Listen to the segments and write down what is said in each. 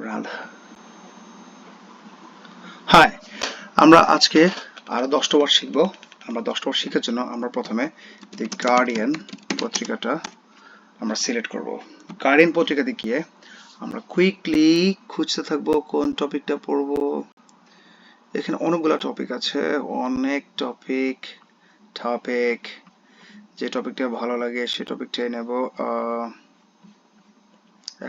Radha. High, আমরা আজকে আরো 10টা ওয়ার্ড শিখব। আমরা 10টা ওয়ার্ড শেখার জন্য আমরা প্রথমে দি গার্ডিয়ান পত্রিকাটা আমরা সিলেক্ট করব। গার্ডিয়ান পত্রিকাতে গিয়ে আমরা কুইকলি খুঁজতে থাকবো কোন টপিকটা পড়বো। এখানে অনেকগুলো টপিক আছে, অনেক টপিক যে টপিকটা ভালো লাগে সে টপিকটাই নেব।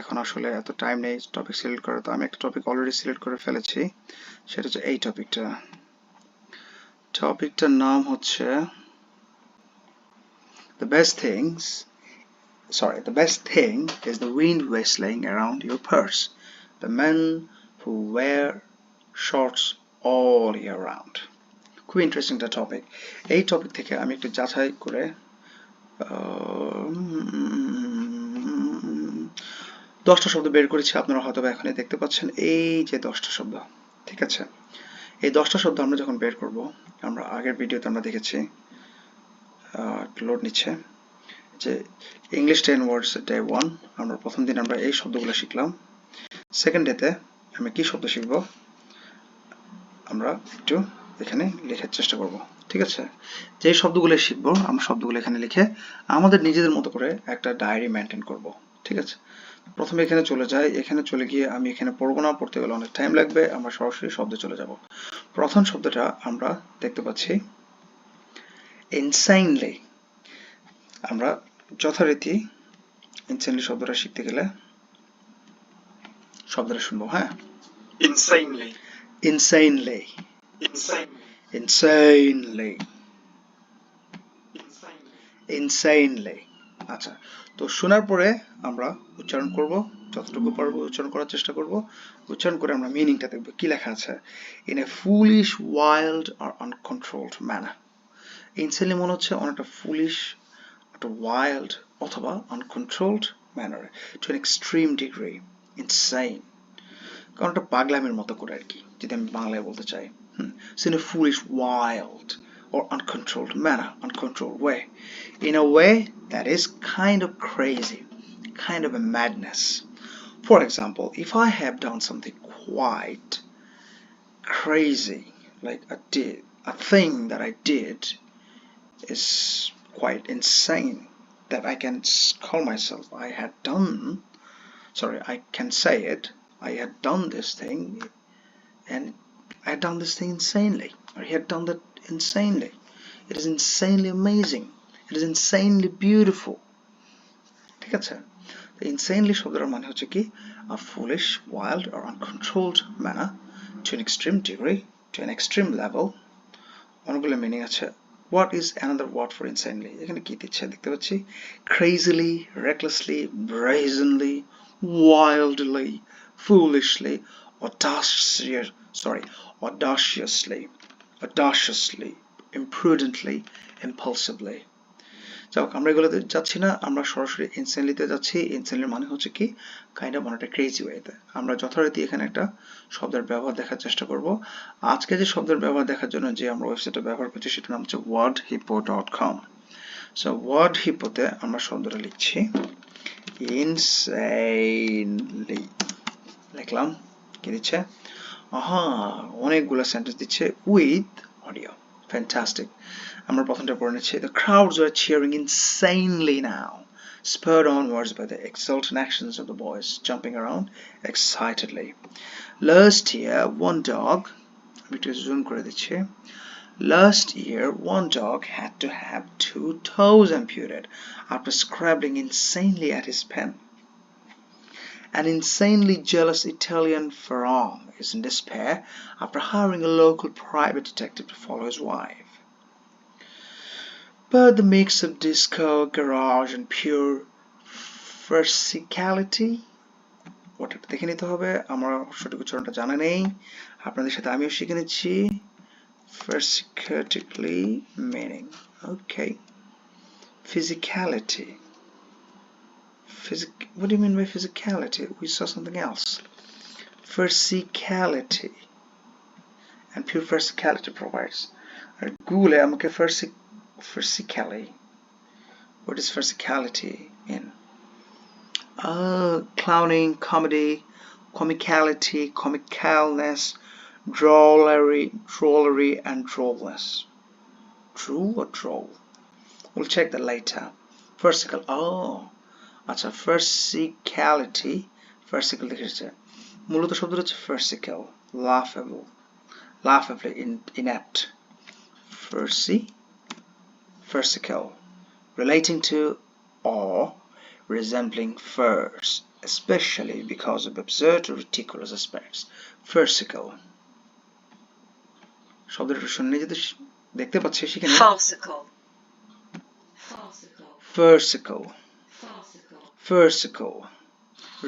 এখন আসলে এত টাইম নেই টপিক সিলেক্ট করার, তো আমি একটা টপিক অলরেডি সিলেক্ট করে ফেলেছি, সেটা হচ্ছে এই টপিকটার নাম হচ্ছে the best thing is the wind whistling around your purse, the men who wear shorts all year round. খুব ইন্টারেস্টিং একটা টপিক। এই টপিক থেকে আমি একটু যাচাই করে 10টা শব্দ বের করেছি। আপনারা হয়তো এখনই দেখতে পাচ্ছেন এই যে 10টা শব্দ, ঠিক আছে। এই 10টা শব্দ আমরা যখন বের করব, আমরা আগের ভিডিওতে আমরা দেখেছি, লোড নিচ্ছে, যে ইংলিশ 10 ওয়ার্ডস ডে 1, আমরা প্রথম দিন আমরা এই শব্দগুলো শিখলাম। সেকেন্ড ডেতে আমি কি শব্দ শিখব আমরা একটু এখানে লেখার চেষ্টা করব, ঠিক আছে। যে শব্দগুলো শিখবো আমরা সবগুলো এখানে লিখে আমাদের নিজেদের মতো করে একটা ডায়েরি মেনটেন করব, ঠিক আছে। প্রথমে এখানে চলে যাই, এখানে চলে গিয়ে আমি এখানে পড়বো না, পড়তে গেলে অনেক টাইম লাগবে, আমরা সরাসরি শব্দে চলে যাব। প্রথম শব্দটা আমরা দেখতে পাচ্ছি insanely। আমরা যথারীতি insanely শব্দটা শিখতে গেলে শব্দটা শুনবো, হ্যাঁ। insanely insanely insanely insanely insanely insanely। আচ্ছা, তো শোনার পরে আমরা উচ্চারণ করব, যতটুকু পারবো উচ্চারণ করার চেষ্টা করব। উচ্চারণ করে আমরা মিনিংটা দেখব কি লেখা আছে। In a foolish wild or uncontrolled manner. insanely মনে হচ্ছে অনেকটা ফুলিশ, একটা ওয়াইল্ড অথবা আনকন্ট্রোলড ম্যানারে, to an extreme degree, insane, কারণ একটা পাগলামির মতো করে আর কি, যদি আমি বাংলায় বলতে চাই। So in a foolish, wild, or uncontrolled manner, uncontrolled way, in a way that is kind of crazy, kind of a madness. For example, if I have done something quite crazy, like a thing that I did is quite insane, that I can call myself, I can say it, I had done this thing, and I had done this thing insanely, or he had done that insanely. It is insanely amazing. It is insanely beautiful. ঠিক আছে, insanely শব্দটার মানে হচ্ছে কি a foolish, wild or uncontrolled manner, to an extreme degree, to an extreme level. অনেকগুলো meaning আছে। What is another word for insanely? এখানে কি দিচ্ছে দেখতে পাচ্ছি, crazily, recklessly, brazenly, wildly, foolishly, audaciously, imprudently, impulsively. যাক, আমরা এগুলোতে যাচ্ছি না, আমরা সরাসরি ইনসেনলিতে যাচ্ছি। ইনসেনলির মানে হচ্ছে কি কাইন্ড অফ অনেকটা ক্রেজি ওয়েতে। আমরা যথারীতি এখানে একটা শব্দের ব্যবহার দেখার চেষ্টা করব। আজকে যে শব্দের ব্যবহার দেখার জন্য যে আমরা ওয়েবসাইটটা ব্যবহার করছি সেটার নাম হচ্ছে wordhippo.com। সো wordhippo-তে আমরা শব্দটা লিখছি insanely, লিখলাম, কি দিচ্ছে, অনেকগুলো সেন্টেন্স দিচ্ছে উইথ অডিও, ফ্যান্টাস্টিক। আমরা প্রথমটা পড়ে নিচ্ছি। The crowds were cheering insanely now, spurred onwards by the exultant actions of the boys jumping around excitedly. Last year one dog, আমি একটু জুম করে দিচ্ছি, last year one dog had to have 2 toes amputated after scrabbling insanely at his pen. An insanely jealous Italian Ferrong is in despair after hiring a local private detective to follow his wife. But the mix of disco, garage and pure versicality, ওটা দেখে নিতে হবে, আমার সঠিক উচ্চারণটা জানা নেই, আপনাদের সাথে আমিও শিখে নিচ্ছি। Versicatically meaning, okay. Physicality. What do you mean by physicality? We saw something else. Versicality. And pure versicality provides. Google আমাকে versically. What does versicality mean? Clowning, comedy, comicality, comicalness, drollery, and drollness. True or droll? We'll check that later. Versicle. Oh, আচ্ছা, versicality. Versicle লিখেছে। মূলত শব্দটা হচ্ছে versicle, laughably inept. Versicle, relating to or resembling furs, especially because of absurd or ridiculous aspects. Versicle. শব্দটা শুনে যদি দেখতে পাচ্ছি সেখানে farcical, farcical, versicle, farcical, versicle,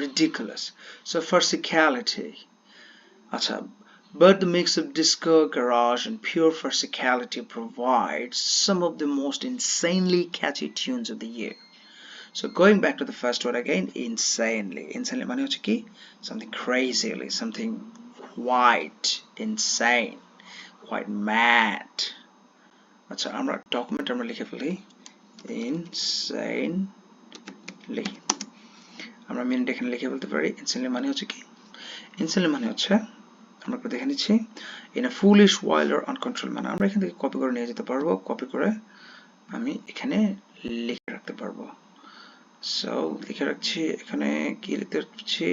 ridiculous. So versicality. Acha, but the mix of disco, garage, and pure versicality provides some of the most insanely catchy tunes of the year. So going back to the first word again, insanely. Insanely মানে হচ্ছে কি? Something crazily, something quite insane, quite mad. আচ্ছা, আমরা document আমরা লিখে ফেলি insanely. আমরা minute এখানে লিখে ফেলতে পারি। insanely মানে হচ্ছে কি? insanely মানে হচ্ছে আমরা একটু দেখে নিচ্ছি in a foolish, wild or uncontrolled manner. আমরা এখান থেকে কপি করে নিয়ে যেতে পারবো, কপি করে আমি এখানে লিখে রাখতে পারবো। সো লিখে রাখছি, এখানে কি লিখতে রাখছি,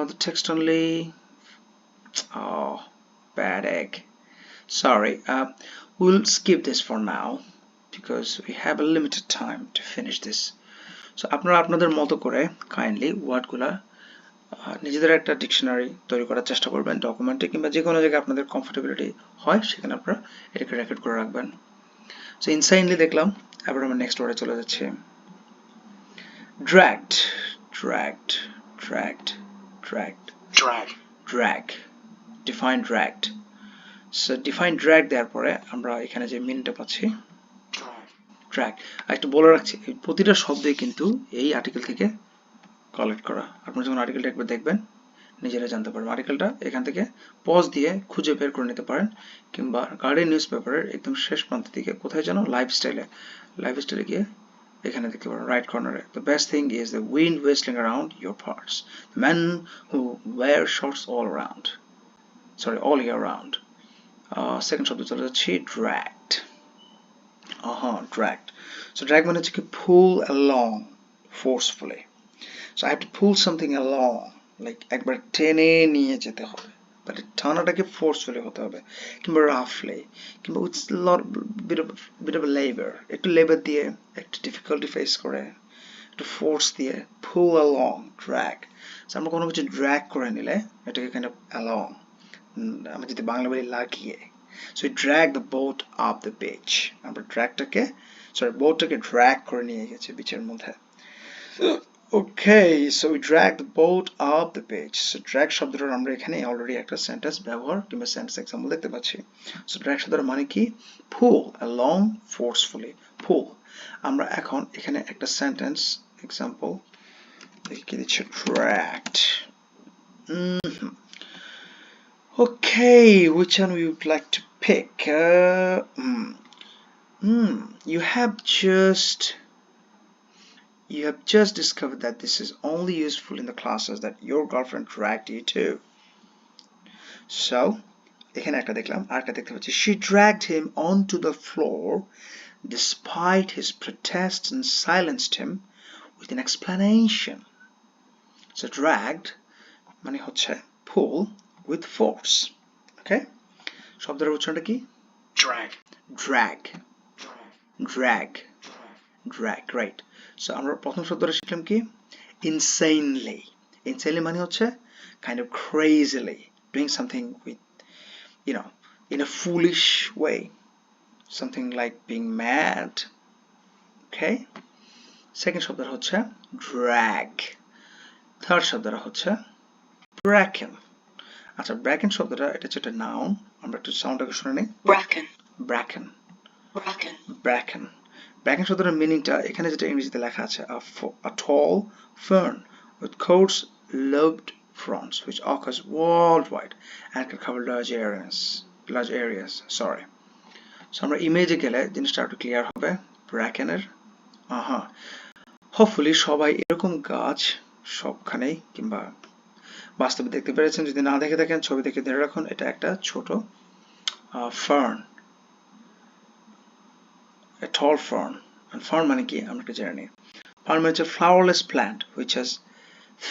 the text only, oh bad egg, sorry, we'll skip this for now because we have a limited time to finish this. So আপনারা আপনাদের মতো করে কাইন্ডলি ওয়ার্ডগুলা নিজেদের একটা ডিকশনারি তৈরি করার চেষ্টা করবেন ডকুমেন্টে কিংবা যে কোনো জায়গায় আপনাদের কমফোর্টেবিলিটি হয় সেখানে আপনারা এটাকে রেকর্ড করে রাখবেন। সো ইনসাইনলি দেখলাম, এবার আমরা নেক্সট ওয়ার্ডে চলে যাচ্ছি। dragged, dragged, dragged, dragged, drag, drag, define dragged. So define drag দেওয়ার পরে আমরা এখানে যে মিনটা পাচ্ছি drag, drag, একটু বলে রাখছি প্রতিটা শব্দই কিন্তু এই আর্টিকেল থেকে কালেক্ট করা। আপনারা যখন আর্টিকেলটা একবার দেখবেন নিজেরা জানতে পারবেন। আর্টিকেলটা এখান থেকে পজ দিয়ে খুঁজে বের করে নিতে পারেন কিংবা গার্ডিয়ান নিউজ পেপারের একদম শেষ প্রান্ত দিকে কোথায় যেন লাইফস্টাইলে গিয়ে এখানে দেখতে পারেন রাইট কর্নারে। The best thing is the wind whistling around your parts, the men who wear shorts all year round. Second শব্দ চলে যাচ্ছি dragged. Dragged. So drag মানে হচ্ছে কি pull along forcefully. So I have to pull something along, like একবার টেনে নিয়ে যেতে হবে, but টানাটাকে forcefully হতে হবে কিংবা roughly কিংবা with bit of a labor, একটু labor দিয়ে একটু difficulty face করে একটু force দিয়ে pull along, drag. So আমরা কোনো কিছু drag করে নিলে এটাকে kind of along, আমরা যদি বাংলা বলি লাগিয়ে, so we drag the boat up the beach. আমরা boatটাকে drag করে নিয়ে গেছে বিচের মধ্যে। Okay, so we drag the boat up the beach. So drag শব্দটার আমরা এখানে অলরেডি একটা সেন্টেন্স ব্যবহার কিংবা সেন্টেন্স এক্সাম্পল দেখতে পাচ্ছি। So drag শব্দটার মানে কি? Pull along forcefully. Pull. আমরা এখন এখানে একটা সেন্টেন্স এক্সাম্পল লিখে দিচ্ছি dragged. Okay, which one we would like to pick? You have just discovered that this is only useful in the classes that your girlfriend dragged you to. So, এখানে একটা দেখলাম, আরেকটা দেখতে পাচ্ছি she dragged him onto the floor despite his protests and silenced him with an explanation. So dragged মানে হচ্ছে pull with force. Okay? শব্দের উচ্চারণটা কি? drag, drag, drag, drag, drag. Great. So আমরা প্রথম শব্দটা শিখলাম কি? insanely. Insanely মানে হচ্ছে kind of crazily doing something with, in a foolish way, something like being mad. Okay? Second শব্দটা হচ্ছে drag. Third শব্দটা হচ্ছে bracken. আচ্ছা, bracken শব্দটা এটা হচ্ছে একটা নাউন, আমরা একটু সাউন্ডটাকে শুনে নিই। bracken, bracken, bracken, bracken. bracken শব্দটার মিনিংটা এখানে যেটা ইংরেজিতে লেখা আছে, a tall fern with coarse lobed fronds which occurs worldwide and can cover large areas. Sorry. So আমরা ইমেজে গেলে জিনিসটা একটু ক্লিয়ার হবে ব্র্যাকেনের। হোপফুলি সবাই এরকম গাছ সবখানেই কিংবা বাস্তবে দেখতে পেরেছেন, যদি না দেখে থাকেন ছবি দেখে ধরে রাখুন, এটা একটা ছোট fern, a tall fern. And fern মানে কি আমরা একটু জেনে নিই। Fern মানে হচ্ছে flowerless plant which has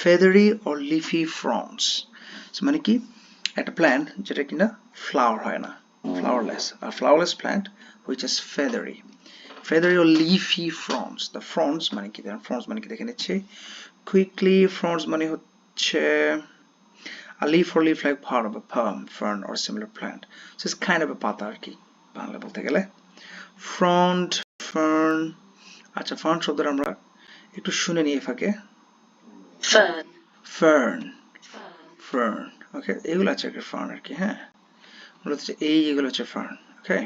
feathery or leafy fronds. So মানে কি একটা প্ল্যান্ট যেটা কিনা ফ্লাওয়ার হয় না, flowerless. A flowerless plant which has feathery or leafy fronds. The fronds মানে কি, fronds মানে কি দেখে নিচ্ছি quickly. Fronds মানে হচ্ছে a leaf or leaf-like part of a palm, fern or similar plant. So it's kind of a পাতা আর কি বাংলা বলতে গেলে। frond, fern. আচ্ছা, fern শব্দটা আমরা একটু শুনে নিই ফাঁকে। Fern. fern, Fern. fern. ওকে, এগুলো হচ্ছে একটা fern আর কি। হ্যাঁ, মূলত এগুলো হচ্ছে fern. Okay,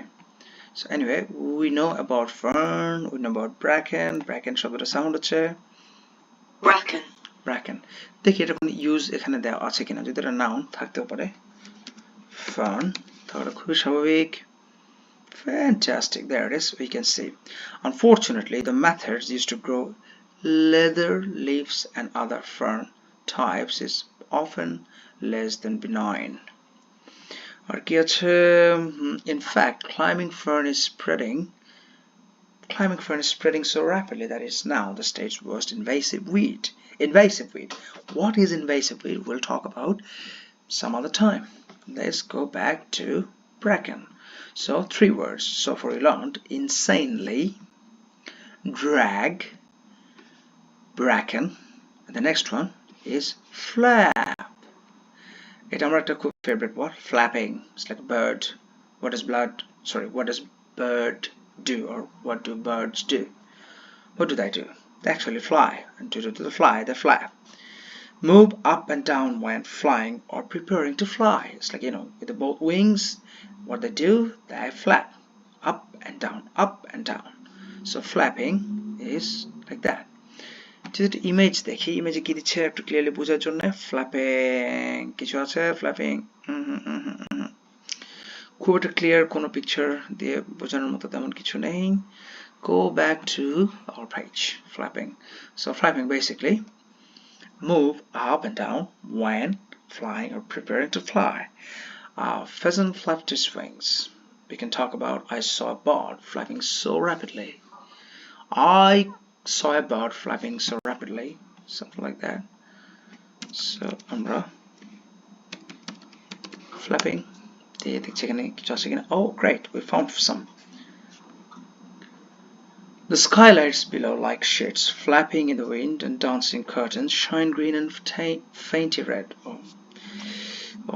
so anyway, we know about fern, we know about bracken. bracken শব্দটা সাউন্ড হচ্ছে Bracken. bracken. দেখি এটা কোনো ইউজ এখানে দেওয়া আছে কিনা, যদি এটা নাউন থাকতেও পারে fern তাহলে খুবই স্বাভাবিক। Fantastic, there it is, we can see. Unfortunately, the methods used to grow leather leaves and other fern types is often less than benign. আর কি আছে, in fact, climbing fern is spreading so rapidly that it's now the state's worst invasive weed. What is invasive weed? We'll talk about some other time. Let's go back to bracken. So 3 words so far we learned: insanely, drag, bracken, and the next one is flap. এটা আমার একটা খুব favorite word, flapping. It's like a bird. What does bird do, or what do birds do? What do they do? They actually fly, and to fly they flap. Move up and down when flying or preparing to fly. It's like, with the both wings, what they do, they flap up and down, up and down. So flapping is like that. যদি image দেখি, ইমেজে কি দিচ্ছে একটু clearly বোঝার জন্য। Flapping কিছু আছে, flapping খুব একটা ক্লিয়ার কোনো পিকচার দিয়ে বোঝানোর মতো তেমন কিছু নেই। Go back to our page. Flapping. So flapping basically move up and down when flying or preparing to fly. Pheasant flapped his wings. We can talk about I saw a bird flapping so rapidly. I saw a bird flapping so rapidly. Something like that. So আমরা flapping দিয়ে দেখছি এখানে কিছু আছে কিনা। Oh great, we found some. The skylights below, like shades flapping in the wind, and dancing curtains shine green and fainty red.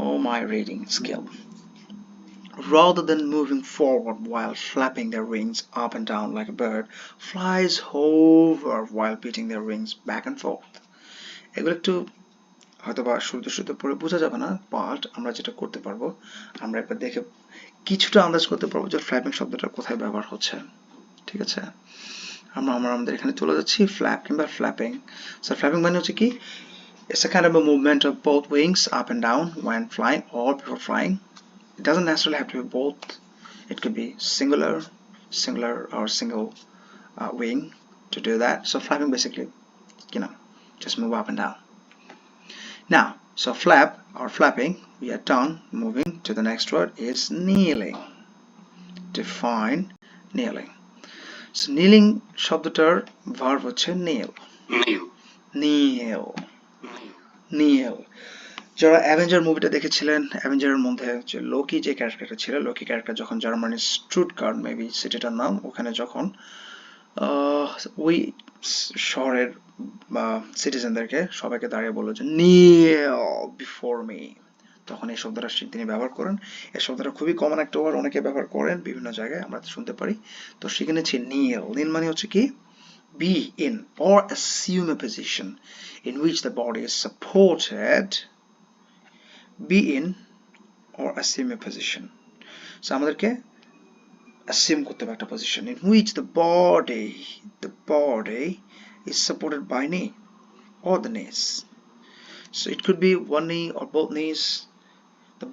Oh, my reading skill. Rather than moving forward while flapping their wings up and down like a bird flies over while beating their wings back and forth. এগুলো একটু হয়তোবা শুরুতে পড়ে বোঝা যাবে না, but আমরা যেটা করতে পারবো, আমরা একবার দেখে কিছুটা আন্দাজ করতে পারবো যে ফ্ল্যাপিং শব্দটা কোথায় ব্যবহার হচ্ছে। ঠিক আছে, আমাদের এখানে চলে যাচ্ছি ফ্ল্যাপ কিংবা ফ্ল্যাপিং। সো ফ্ল্যাপিং মানে হচ্ছে কি, it's a kind of a movement of both wings up and down when flying or before flying. It doesn't necessarily have to be both. It could be singular or single wing to do that. So flapping basically, just move up and down. Now, so flap or flapping, we are done. Moving to the next word is kneeling. Define kneeling. So kneeling শব্দটার verb হচ্ছে kneel. kneel. যারা Avenger মুভিটা দেখেছিলেন, অ্যাভেঞ্জারের মধ্যে যে Loki যে ক্যারেক্টারটা ছিল, লোকি ক্যারেক্টার যখন জার্মানির স্টুটগার্ট মেবি সিটিটার নাম, ওখানে যখন ওই শহরের সিটিজেনদেরকে সবাইকে দাঁড়িয়ে বললো যে kneel before me, তখন এই শব্দটা তিনি ব্যবহার করেন। এই শব্দটা খুবই কমন একটা ওয়ার্ড, অনেকে ব্যবহার করেন বিভিন্ন জায়গায়, আমরা শুনতে পারি। তো শিখেছি kneel মানে হচ্ছে কি, be in or assume a position in which the body is supported. Be in or assume a position. So আমাদেরকে assume করতে হবে একটা position in which the body is supported by knee or the knees. So it could be one knee or both knees. The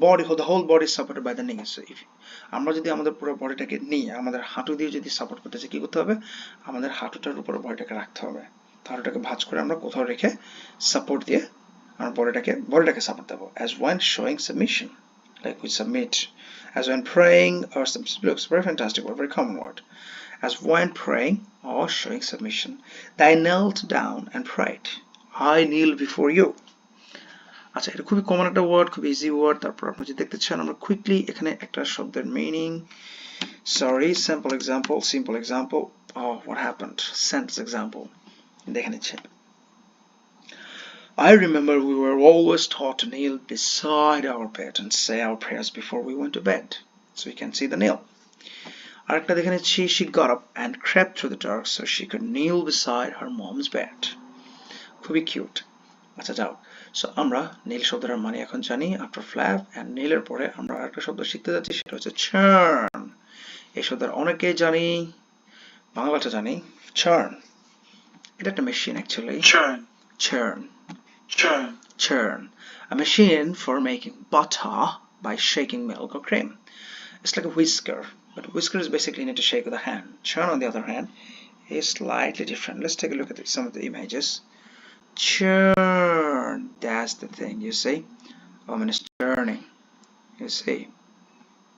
whole body is supported by the knees. So if আমরা যদি আমাদের পুরো বডিটাকে নিয়ে আমাদের হাঁটু দিয়ে যদি support করতে চাই, কি করতে হবে, আমাদের হাঁটুটার উপরে বডিটাকে রাখতে হবে। হাঁটুটাকে ভাঁজ করে আমরা কোথাও রেখে সাপোর্ট দিয়ে আমরা বডিটাকে সাপোর্ট দেবো as when showing submission, like we submit, as when praying or looks very fantastic word, very common word, as when praying or showing submission. They knelt down and prayed. I kneel before you. আচ্ছা, এটা খুবই common একটা word, খুব easy word. তারপর আপনি যদি দেখতে চান আমরা কুইকলি এখানে একটা শব্দের meaning, sorry, simple example. Oh, what happened? Sentence example দেখে নিচ্ছে। I remember we were always taught to kneel beside our bed and say our prayers before we went to bed. So you can see the kneel. আরেকটা দেখে নিচ্ছি, she got up and crept through the dark so she could kneel beside her mom's bed. খুবই cute. আচ্ছা যাও, so আমরা নীল শব্দটার মানে এখন জানি আফটার ফ্ল্যাপ অ্যান্ড নীলের পরে আমরা আরেকটা শব্দ শিখতে যাচ্ছি, সেটা হচ্ছে চার্ন। এই শব্দের অনেকেই জানি, বাংলাটা জানি, চার্ন। এটা একটা machine actually. churn, চার্ন, churn, churn, a machine for making butter by shaking milk or cream. It's like a whisker, but whisker is basically you need to shake with a hand. Churn, on the other hand, is slightly different. Let's take a look at some of the images. Churn, that's the thing, you see. Woman is churning, you see.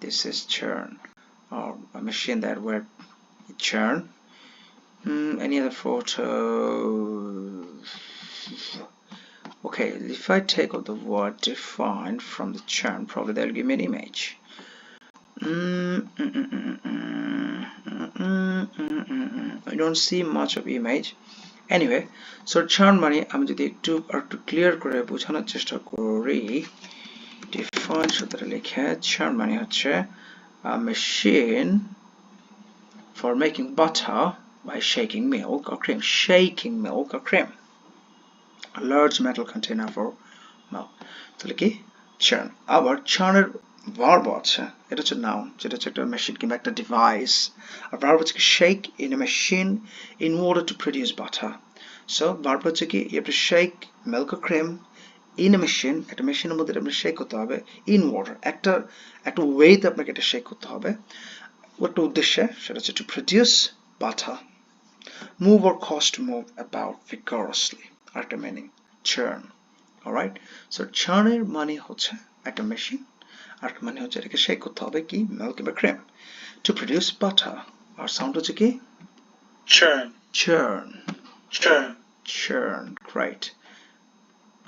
This is churn, or a machine that will churn. Any other photo? Okay, if I take out the word defined from the churn, probably they'll give me an image. I don't see much of image. Anyway, so churn মানে আমি যদি একটু clear করে বোঝানোর চেষ্টা করি, define সূত্রে লিখে, churn মানে হচ্ছে a machine for making butter by shaking milk or cream. Shaking milk or cream. A large metal container for milk. তাহলে কি churn। আবার churn-এর verb আছে, এটা হচ্ছে noun, যেটা হচ্ছে একটা মেশিন কিংবা একটা ডিভাইস। আর verb হচ্ছে কি shake in a machine in order to produce butter. So verb হচ্ছে কি you have to shake milk or cream in a machine, একটা মেশিনের মধ্যে এটা শেক করতে হবে, in order, একটা ওয়েতে আপনাকে এটা শেক করতে হবে, একটা উদ্দেশ্যে, সেটা হচ্ছে to produce butter. Move or cause to move about vigorously, আরেকটা meaning churn. Alright, so churn এর মানে হচ্ছে একটা মেশিন, আর মানে হচ্ছে এটাকে শেক করতে হবে কি মিল্ক বা ক্রিম to produce butter। আর সাউন্ড হচ্ছে কি churn, churn, churn, churn. Great.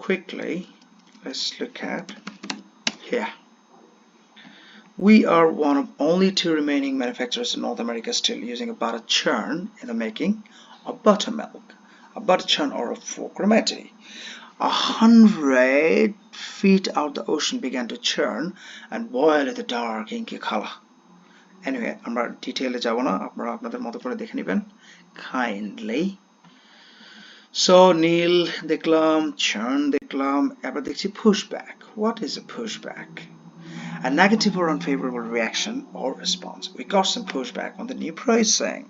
Quickly, let's look at here. We are one of only 2 remaining manufacturers in North America still using a butter churn in the making of buttermilk, a butter churn or a fork-o-matic. 100 feet out the ocean began to churn and boil at the dark inky color. Anyway, আমরা ডিটেইলে যাব না, আপনারা আপনাদের মতো করে দেখে নেবেন kindly. So নীল দেখলাম, churn দেখলাম, এবার দেখছি pushback. What is a pushback? A negative or unfavorable reaction or response. We got some pushback on the new pricing.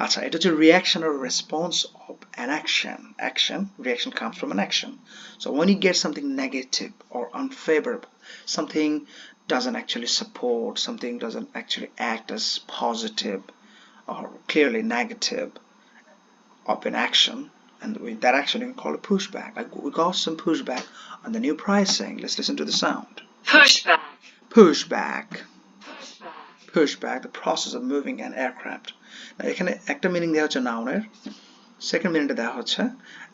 আচ্ছা, এটা হচ্ছে reaction or response of an action. Reaction comes from an action. So when you get something negative or unfavorable, something doesn't actually support, something doesn't actually act as positive or clearly negative of an action, and with that action you can call it pushback. Like we got some pushback on the new pricing. Let's listen to the sound. Pushback. Pushback. Pushback. Pushback, the process of moving an aircraft. Now এখানে একটা meaning দেওয়া হচ্ছে নাউনের, second মিনিংটা দেওয়া হচ্ছে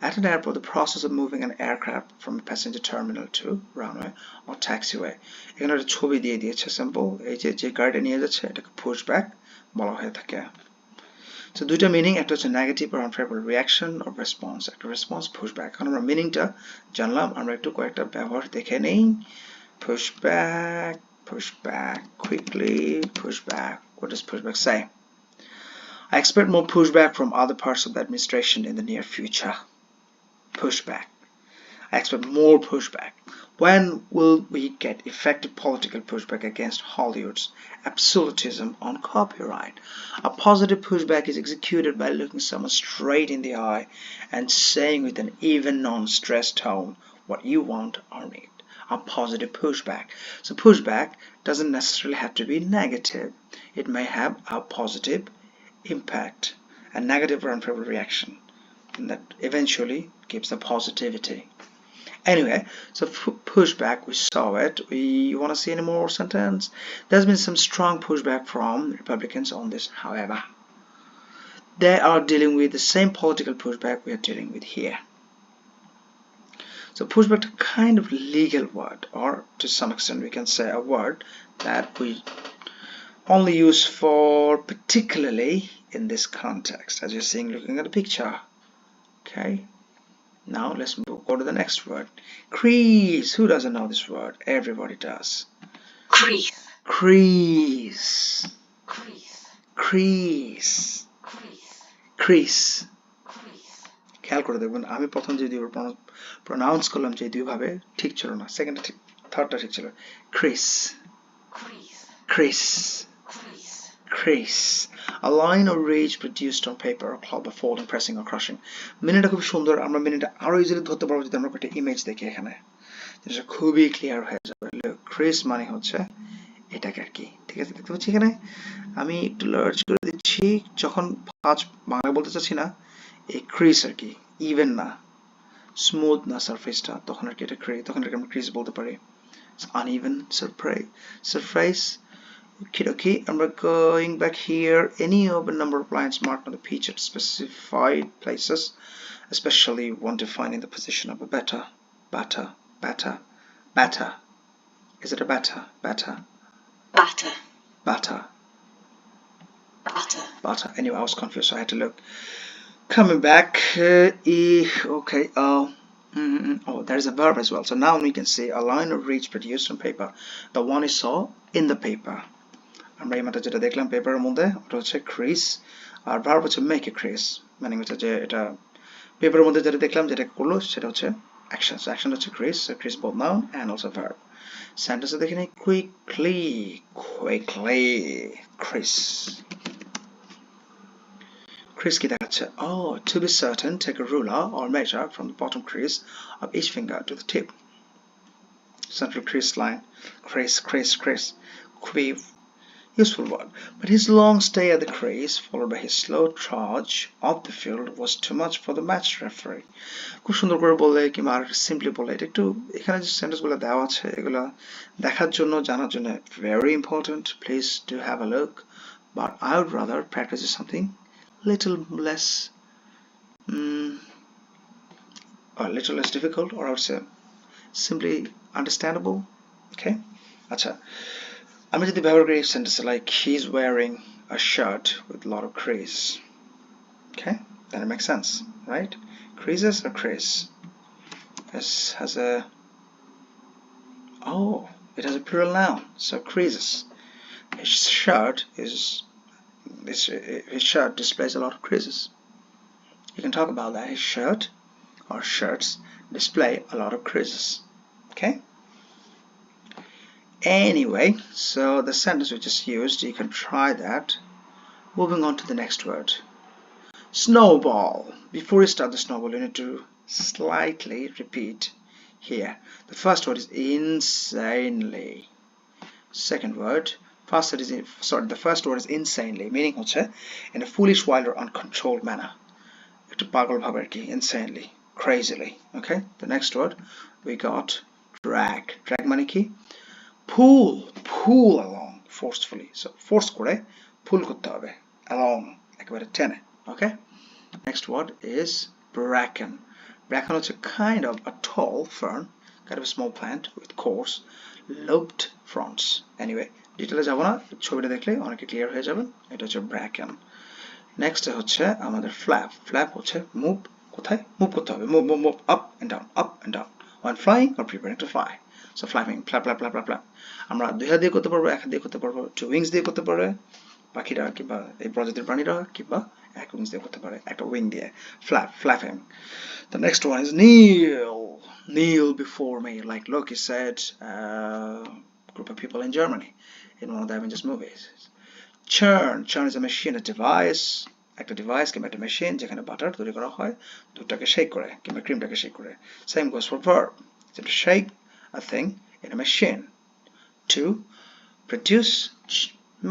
at an airport the process of moving an aircraft from a passenger terminal to runway or taxiway. এখানে একটা ছবি দিয়ে দিয়েছে সিম্পল, এই যে গাড়িটা নিয়ে যাচ্ছে এটাকে পুশব্যাক বলা হয়ে থাকে। So দুইটা মিনিং, একটা হচ্ছে negative or unfavorable reaction or response, একটা রেসপন্স পুশব্যাক। এখন আমরা মিনিংটা জানলাম, আমরা একটু কয়েকটা ব্যবহার দেখে নেই। Pushback, pushback, quickly, pushback. What does pushback say? I expect more pushback from other parts of the administration in the near future. Pushback. I expect more pushback. When will we get effective political pushback against Hollywood's absolutism on copyright? A positive pushback is executed by looking someone straight in the eye and saying with an even, non-stressed tone what you want or need. A positive pushback. So pushback doesn't necessarily have to be negative. It may have a positive impact, a negative or unfavorable reaction, and that eventually gives the positivity. Anyway, so pushback, we saw it. We want to see any more sentence? There's been some strong pushback from Republicans on this. However, they are dealing with the same political pushback we are dealing with here. So pushback is a kind of legal word, or to some extent we can say a word that we only use for particularly in this context, as you're seeing looking at the picture. Okay, now let's go to the next word. Crease. Who doesn't know this word? Everybody does. Crease. Crease. Crease. Crease. Crease. Crease. Crease. খেয়াল করে দেখবেন আমি প্রথম যে দুইবার pronounce করলাম যে দুইভাবে ঠিক ছিল না, সেকেন্ডটা ঠিক, থার্ডটা ঠিক ছিল। Chris, Crease. Chris, Crease. crease, a line or ridge produced on paper or cloth by folding, pressing or crushing. মিনিটা খুব সুন্দর, আমরা মিনিটা আরো ইজিলি ধরতে পারবো যদি আমরা একটা ইমেজ দেখি এখানে, যেটা খুবই ক্লিয়ার হয়ে যাবে। ক্রিস মানে হচ্ছে এটাকে আর কি, ঠিক আছে? দেখতে পাচ্ছি এখানে আমি একটু লার্জ করে দিচ্ছি, যখন বাংলা বলতে চাচ্ছি না, এই ক্রিস আর কি ইভেন না, স্মুথ না সারফেসটা, তখন আর কি এটা তখন আমরা ক্রিস বলতে পারি। uneven surface. Okay, and we're going back here. Any open number of lines marked on the page at specified places, especially one defining the position of a batter. Is it a batter? Batter. Batter. Anyway, I was confused, so I had to look. Coming back, okay. Oh, there's a verb as well. So now we can see a line or ridge produced on paper. The one you saw in the paper. আমরা এই মাত্র যেটা দেখলাম পেপারের মধ্যে, ওটা হচ্ছে Chris, আর verb হচ্ছে মেক এ ক্রিস, মানে হচ্ছে যে এটা পেপারের মধ্যে যেটা দেখলাম যেটা করলো সেটা হচ্ছে অ্যাকশন। সো অ্যাকশন হচ্ছে Chris, so Chris both noun and also verb. সেন্টেন্সে দেখে নিই, quickly, ক্রিস। Crease কি দেখাচ্ছে? Oh, to be certain, take a ruler or measure from the bottom crease of each finger to the tip. Central crease line. Crease. খুবই useful word. But his long stay at the crease, followed by his slow trudge off the field, was too much for the match referee. খুব সুন্দর করে বললে কিংবা আর simply বললে, এটা একটু এখানে যে সেন্টেন্সগুলো দেওয়া আছে এগুলো দেখার জন্য জানার জন্য very important. Please do have a look. But I would rather practice something little less difficult, or I would say simply understandable. Okay, acha, আমি যদি ব্যবহার করি sentence like he's wearing a shirt with a lot of crease. Okay, then it makes sense, right? Creases or crease? This has a, oh, it has a plural noun, so creases. His shirt displays a lot of creases. You can talk about that. His shirt or shirts display a lot of creases. Okay? Anyway, so the sentence we just used, you can try that. Moving on to the next word. Snowball. Before you start the snowball, you need to slightly repeat here. The first word is insanely. Second word, the first word is insanely, meaning হচ্ছে in a foolish, wild or uncontrolled manner. একটু পাগল ভাবে আর কি, insanely, crazily. Okay, the next word we got drag. Drag মানে কি? Pull along forcefully. So force করে pull করতে হবে, along একেবারে টেনে. Okay, next word is bracken. Bracken হচ্ছে kind of a tall fern, kind of a small plant with coarse lobed fronds. Anyway, ডিটেইলে যাব না, ছবিটা দেখলে অনেকে ক্লিয়ার হয়ে যাবে। এটা হচ্ছে bracken. নেক্সট হচ্ছে আমাদের flap হচ্ছে মুভ, কোথায় মুভ করতে হবে, move up and down when flying or preparing to fly. So flapping, flap. আমরা দুই হাত দিয়ে করতে পারবো, এক হাত দিয়ে করতে পারবো, two wings দিয়ে করতে পারবে পাখিরা কিংবা এই প্রজাতির প্রাণীরা, কিংবা এক wings দিয়ে করতে পারে, একটা wing দিয়ে, flapping. The next one is kneel before me, like Loki said, group of people in Germany in one of the Avengers movies. Churn is a machine, a device, একটা ডিভাইস কিংবা একটা machine যেখানে butter তৈরি করা হয় দুধটাকে shake করে কিংবা ক্রিমটাকে শেক করে. Same goes for verb. To shake a thing in a machine. To produce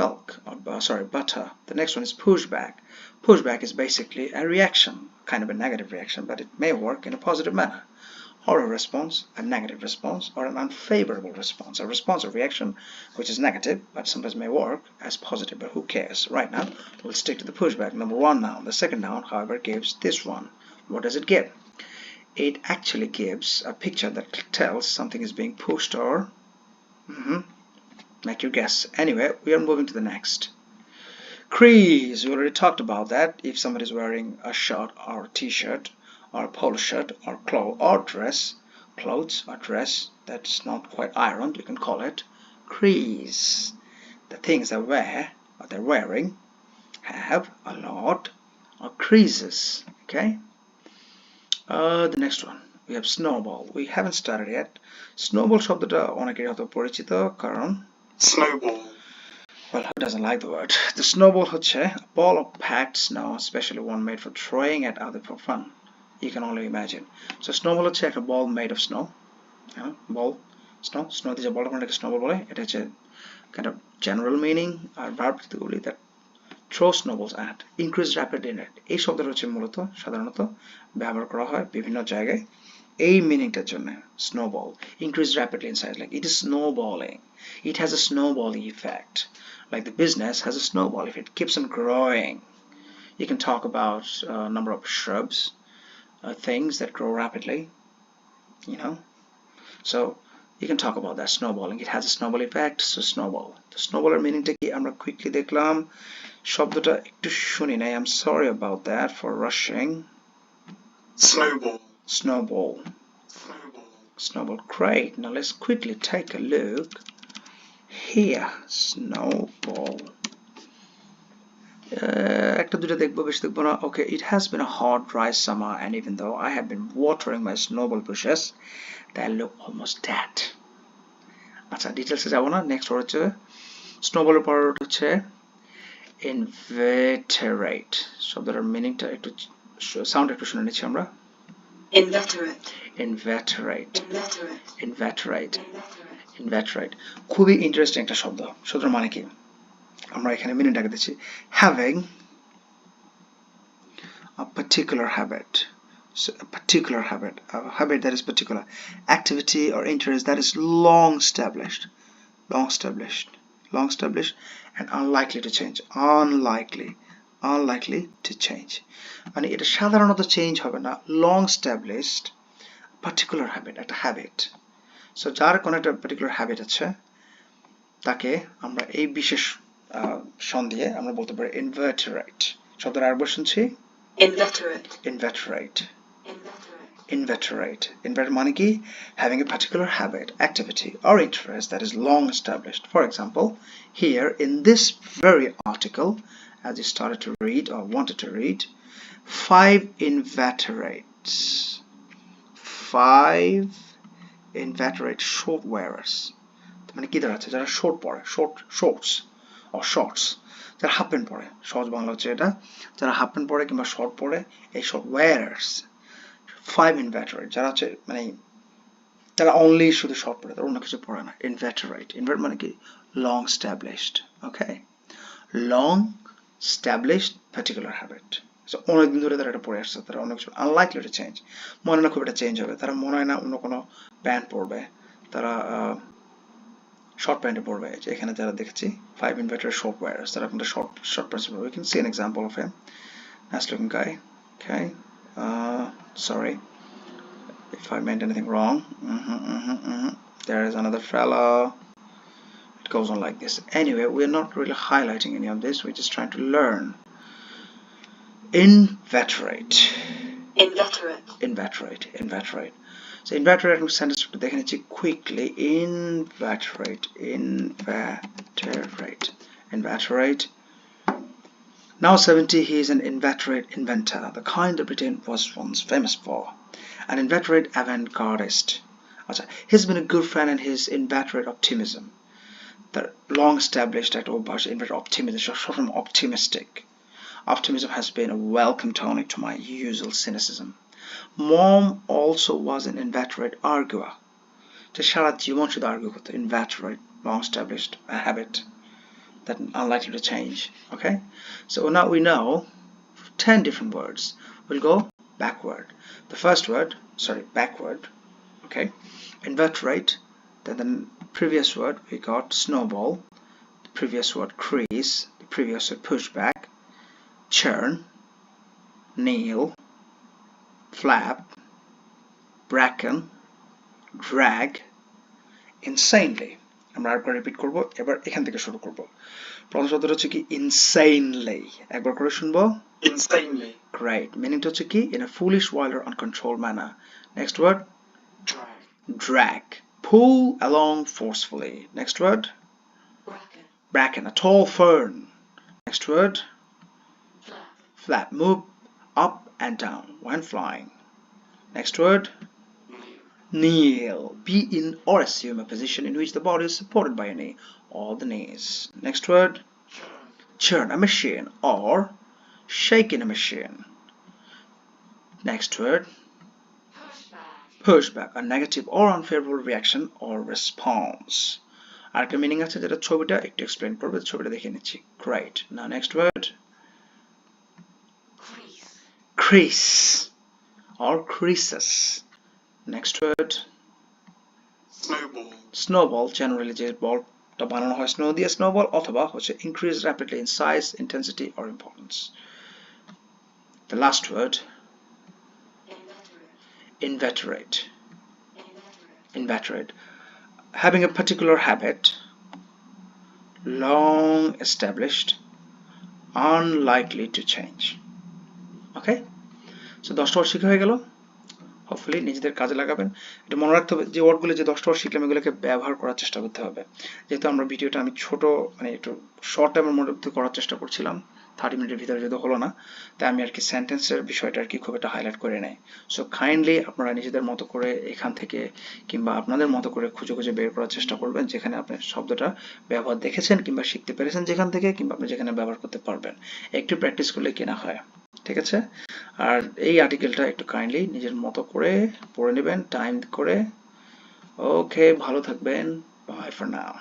milk, or butter. The next one is pushback. Pushback is basically a reaction, kind of a negative reaction, but it may work in a positive manner. or a response, a negative response, or an unfavorable response. A response or reaction which is negative but sometimes may work as positive, but who cares? Right now, we'll stick to the pushback. Number one noun. The second noun, however, gives this one. What does it give? It actually gives a picture that tells something is being pushed or make your guess. Anyway, we are moving to the next. Crease. We already talked about that. If somebody is wearing a shirt or a t-shirt or a polo shirt or clothes or dress that's not quite ironed, you can call it crease. The things they wear or they're wearing have a lot of creases. Okay. The next one, we have snowball. We haven't started yet. Snowball শব্দটা অনেকেরই হয়তো পরিচিত, কারণ snowball, well, who doesn't like the word? The snowball হচ্ছে a ball of packed snow, especially one made for throwing at others for fun. You can only imagine. So snowball হচ্ছে একটা ball made of snow. Ball, snow দিয়ে যে বলটা বানায় snowball বলে, এটা হচ্ছে kind of general meaning R verb গুলি that throw snowballs at, increase rapidly in it. এই শব্দটা হচ্ছে মূলত সাধারণত ব্যবহার করা হয় বিভিন্ন জায়গায় এই মিনিংটার জন্য। snowball, increase rapidly in size, like it is snowballing, it has a snowballing effect, like the business has a snowball if it keeps on growing. You can talk about a number of shrubs, things that grow rapidly, you know, so you can talk about that snowballing. It has a snowball effect, so snowball. The snowballer meaningটা কি আমরা quickly দেখলাম। শব্দটা একটু শুনি নাই, I'm sorry about that for rushing. snowball, Snowball. snowball, Snowball. Great. Now let's quickly take a look here. Snowball. একটা দুটো দেখবো, বেশি দেখবো না। Okay, it has been a hot, dry summer, and even though I have been watering my snowball bushes, they look almost dead. আচ্ছা, ডিটেলসে যাব না। নেক্সট ওয়ার্ড হচ্ছে স্নোবলের পর হচ্ছে inveterate. শব্দটার মিনিংটা একটু সাউন্ড একটু শুনে নিচ্ছি আমরা। Inveterate. Inveterate. Inveterate. Inveterate. Inveterate. Inveterate. খুবই ইন্টারেস্টিং একটা শব্দ। শব্দের মানে কি? আমরা এখানে মিনিংটাকে দিচ্ছি having a particular habit. So a particular habit, a habit that is particular, activity or interest that is long established, and unlikely to change. Unlikely to change. মানে এটা সাধারণত চেঞ্জ হবে না। long established, particular habit, একটা habit. So যার কোনো একটা particular habit আছে, তাকে আমরা এই বিশেষ সন দিয়ে আমরা বলতে পারি inveterate. শব্দের আরেকবার শুনছি Inveterate. inveterate. Inveterate. Inveterate. Inveterate মানে কি? Having a particular habit, activity, or interest that is long established. For example, here in this very article, as you started to read or wanted to read, 5 inveterates. 5 inveterate short wearers. মানে কি দাঁড়াচ্ছে? যারা short পরে, shorts or shorts. যারা half pant পরে, সহজ বাংলা হচ্ছে এটা, যারা হাফ প্যান্ট পরে কিংবা শর্ট পরে, এই short wearers. 5 inveterate, যারা হচ্ছে মানে তারা only শুধু শর্ট পরে, তারা অন্য কিছু পরে না। Inveterate. Inveterate মানে কি? Long established. Okay? Long established particular habit. So অনেকদিন ধরে তারা এটা পরে আসছে, তারা অনেক কিছু unlikely to change. মনে না খুব এটা চেঞ্জ হবে, তারা মনে হয় না অন্য কোনো প্যান্ট পরবে, তারা short pant পরবে। যে এখানে যারা দেখেছি 5 inveterate short wearers, তারা কিন্তু short pants পরবে। We can see an example of him. Nice looking guy. Okay. Sorry if I meant anything wrong. There is another fella. It goes on like this. Anyway, we're not really highlighting any of this. We're just trying to learn. Inveterate. Inveterate. Inveterate. Inveterate. So inveterate sentence দেখে নিচ্ছি quickly. Inveterate. Inveterate. Inveterate. Now 70, he is an inveterate inventor, the kind that Britain was once famous for. An inveterate avant-gardist. He's been a good friend in his inveterate optimism. The long-established at অভ্যাস inveterate optimism, short from optimistic. Optimism has been a welcome tonic to my usual cynicism. Mom also was an inveterate arguer. যে সারা জীবন শুধু argue করতো, inveterate, long-established habit that unlikely to change. Okay, so now we know 10 different words. We'll go backward. The first word, backward, Okay, inveterate. Then the previous word we got snowball, the previous word crease, the previous word pushback, churn, nail, flap, bracken, drag, insanely. আমরা আরেকবার repeat করব, এবার এখান থেকে শুরু করব। প্রথম শব্দটা হচ্ছে কি insanely, একবার করে শুনবো। Insanely. Great. মিনিংটা হচ্ছে কি in a foolish, wild or uncontrolled manner. Next word, Drag. drag, pull along forcefully. Next word, Bracken. bracken, a tall fern. Next word, Flap. flap, move up and down when flying. Next word, kneel, be in or assume a position in which the body is supported by a knee or the knees. Next word, Churn. churn, a machine or shaking a machine. Next word, Pushback. pushback, a negative or unfavorable reaction or response. আরেকটা meaning আছে যেটা ছবিটা একটু explain করবে, ছবিটা দেখে নিচ্ছি। Great. Now next word, Crease. crease or creases. Next word, Snowball. snowball, generally যে বলটা বানানো হয় স্নো দিয়ে snowball, অথবা হচ্ছে increase rapidly in size, intensity or importance. The last word, Inveterate. inveterate. Inveterate. Inveterate, having a particular habit, long established, unlikely to change. Okay, so 10টা word শেখা হয়ে গেল। হোপফুলি নিজেদের কাজে লাগাবেন। এটা মনে রাখতে হবে যে ওয়ার্ডগুলো যে 10টা ওয়ার্ড শিখলাম এগুলোকে ব্যবহার করার চেষ্টা করতে হবে। যেহেতু আমরা ভিডিওটা আমি ছোট মানে একটু শর্ট টাইমের মধ্যে করার চেষ্টা করছিলাম, 30 মিনিটের ভিতরে যেহেতু হলো না, তাই আমি আর কি সেন্টেন্সের বিষয়টা আর কি খুব একটা হাইলাইট করে নেই। সো কাইন্ডলি আপনারা নিজেদের মতো করে এখান থেকে কিংবা আপনাদের মতো করে খুঁজে খুঁজে বের করার চেষ্টা করবেন যেখানে আপনি শব্দটা ব্যবহার দেখেছেন কিংবা শিখতে পেরেছেন যেখান থেকে, কিংবা আপনি যেখানে ব্যবহার করতে পারবেন। একটু প্র্যাকটিস করলে কেনা হয়। ঠিক আছে, আর এই আর্টিকেলটা একটু কাইন্ডলি নিজের মতো করে পড়ে নেবেন টাইম করে। ওকে, ভালো থাকবেন, বাই ফর নাও।